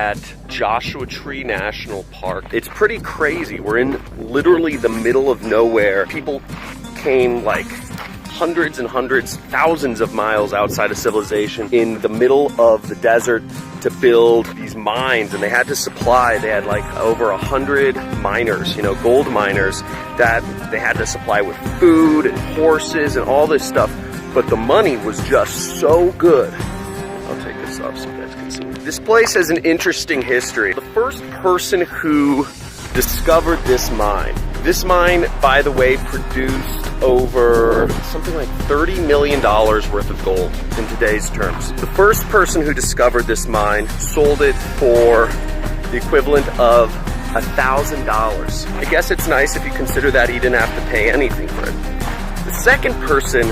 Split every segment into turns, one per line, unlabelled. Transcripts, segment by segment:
at Joshua Tree National Park. It's pretty crazy. We're in literally the middle of nowhere. People came like hundreds and hundreds, thousands of miles outside of civilization in the middle of the desert to build these mines, and they had to supply, they had like over 100 miners, you know, gold miners, that they had to supply with food and horses and all this stuff, but the money was just so good. I'll take this off so you guys can see. This place has an interesting history. The first person who discovered this mine, by the way, produced over something like $30 million worth of gold in today's terms. The first person who discovered this mine sold it for the equivalent of $1,000. I guess it's nice if you consider that he didn't have to pay anything for it. The second person,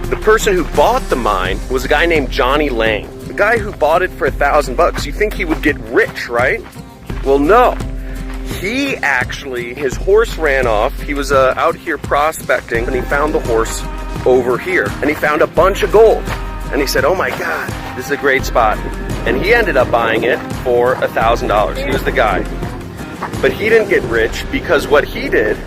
the person who bought the mine, was a guy named Johnny Lang. The guy who bought it for $1,000. You think he would get rich, right? Well, no. He actually, his horse ran off. He was out here prospecting, and he found the horse over here, and he found a bunch of gold. And he said, oh my God, this is a great spot. And he ended up buying it for $1,000. He was the guy. But he didn't get rich, because what he did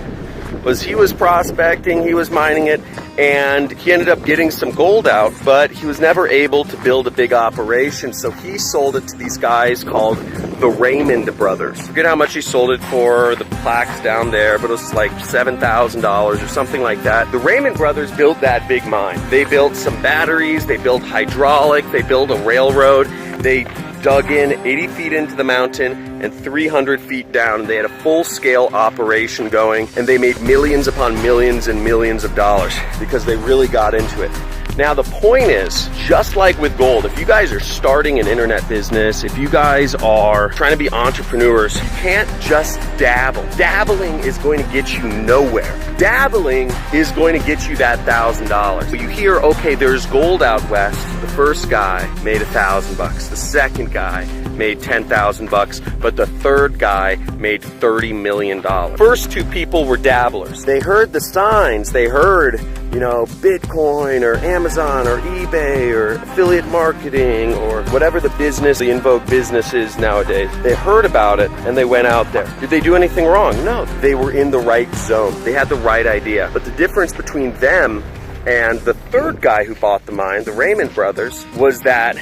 was he was prospecting, he was mining it, and he ended up getting some gold out, but he was never able to build a big operation, so he sold it to these guys called the Raymond brothers. I forget how much he sold it for, the plaques down there, but it was like $7,000 or something like that. The Raymond brothers built that big mine. They built some batteries, they built hydraulic, they built a railroad, they dug in 80 feet into the mountain and 300 feet down, and they had a full-scale operation going, and they made millions upon millions and millions of dollars because they really got into it. Now the point is, just like with gold, if you guys are starting an internet business, if you guys are trying to be entrepreneurs, you can't just dabble. Dabbling is going to get you nowhere. Dabbling is going to get you that $1,000. But you hear, okay, there's gold out west. The first guy made $1,000. The second guy made $10,000, but the third guy made $30 million. First two people were dabblers. They heard the signs. They heard, you know, Bitcoin or Amazon or eBay or affiliate marketing or whatever the business, the in vogue business is nowadays. They heard about it and they went out there. Did they do anything wrong? No, they were in the right zone. They had the right idea. But the difference between them and the third guy who bought the mine, the Raymond brothers, was that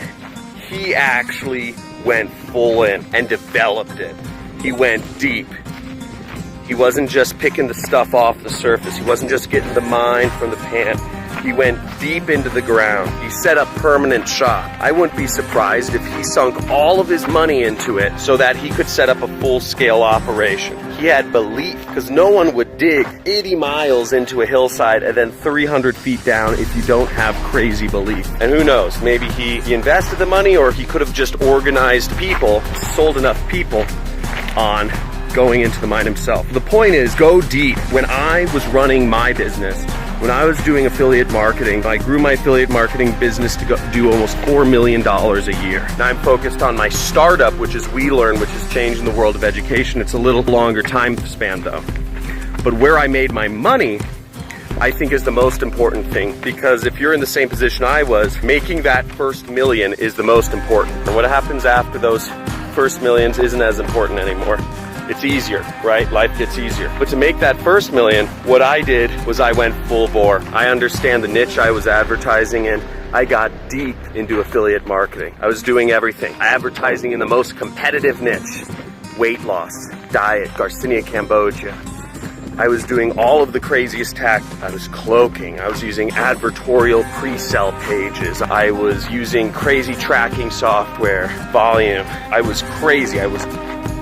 he actually went full in and developed it. He went deep. He wasn't just picking the stuff off the surface. He wasn't just getting the mine from the pan. He went deep into the ground. He set up permanent shop. I wouldn't be surprised if he sunk all of his money into it so that he could set up a full-scale operation. He had belief, because no one would dig 80 miles into a hillside and then 300 feet down if you don't have crazy belief. And who knows, maybe he invested the money, or he could have just organized people, sold enough people on going into the mine himself. The point is, go deep. When I was running my business, when I was doing affiliate marketing, I grew my affiliate marketing business to do almost $4 million a year. Now I'm focused on my startup, which is WeLearn, which is changing the world of education. It's a little longer time span though. But where I made my money, I think, is the most important thing, because if you're in the same position I was, making that first million is the most important. And what happens after those first millions isn't as important anymore. It's easier, right? Life gets easier. But to make that first million, what I did was I went full bore. I understand the niche I was advertising in. I got deep into affiliate marketing. I was doing everything. Advertising in the most competitive niche. Weight loss, diet, Garcinia Cambogia. I was doing all of the craziest tech. I was cloaking. I was using advertorial pre-sell pages. I was using crazy tracking software, volume. I was crazy. I was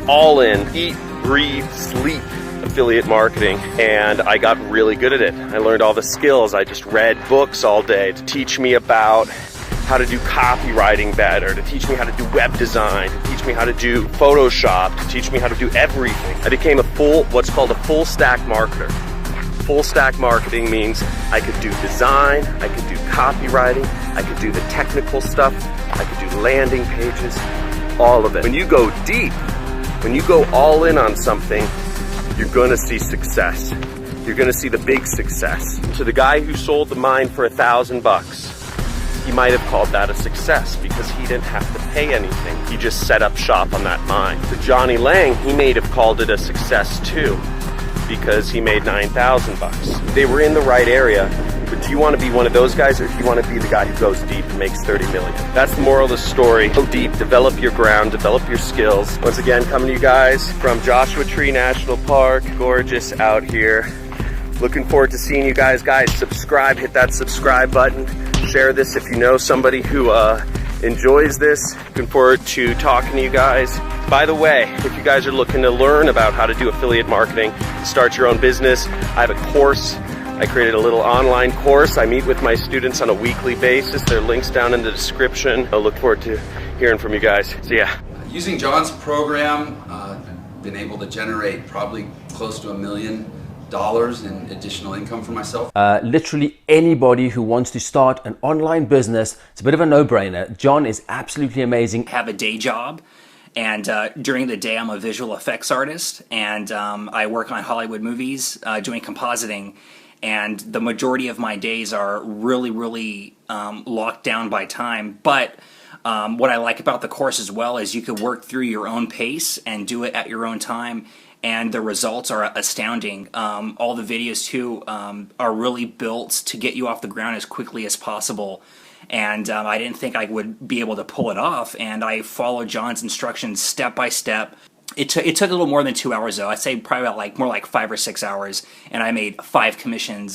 all in, eat, breathe, sleep affiliate marketing, and I got really good at it. I learned all the skills. I just read books all day to teach me about how to do copywriting better, to teach me how to do web design, to teach me how to do Photoshop, to teach me how to do everything. I became what's called a full stack marketer. Full stack marketing means I could do design, I could do copywriting, I could do the technical stuff, I could do landing pages, all of it. When you go deep, when you go all in on something, you're gonna see success. You're gonna see the big success. So the guy who sold the mine for $1,000, he might have called that a success because he didn't have to pay anything. He just set up shop on that mine. To Johnny Lang, he may have called it a success too because he made 9,000 bucks. They were in the right area, but do you want to be one of those guys, or do you want to be the guy who goes deep and makes 30 million? That's the moral of the story. Go deep, develop your ground, develop your skills. Once again, coming to you guys from Joshua Tree National Park. Gorgeous out here. Looking forward to seeing you guys. Guys, subscribe, hit that subscribe button. Share this if you know somebody who enjoys this. Looking forward to talking to you guys. By the way, if you guys are looking to learn about how to do affiliate marketing, start your own business, I have a course. I created a little online course. I meet with my students on a weekly basis. There are links down in the description. I look forward to hearing from you guys. See ya.
Using John's program, been able to generate probably close to $1 million in additional income for myself.
Literally anybody who wants to start an online business, it's a bit of a no-brainer. John is absolutely amazing.
Have a day job, and during the day I'm a visual effects artist, and I work on Hollywood movies doing compositing, and the majority of my days are really locked down by time. But what I like about the course as well is you could work through your own pace and do it at your own time, and the results are astounding. All the videos too are really built to get you off the ground as quickly as possible. And I didn't think I would be able to pull it off, and I followed John's instructions step by step. It took a little more than 2 hours though. I'd say probably about more like 5 or 6 hours, and I made 5 commissions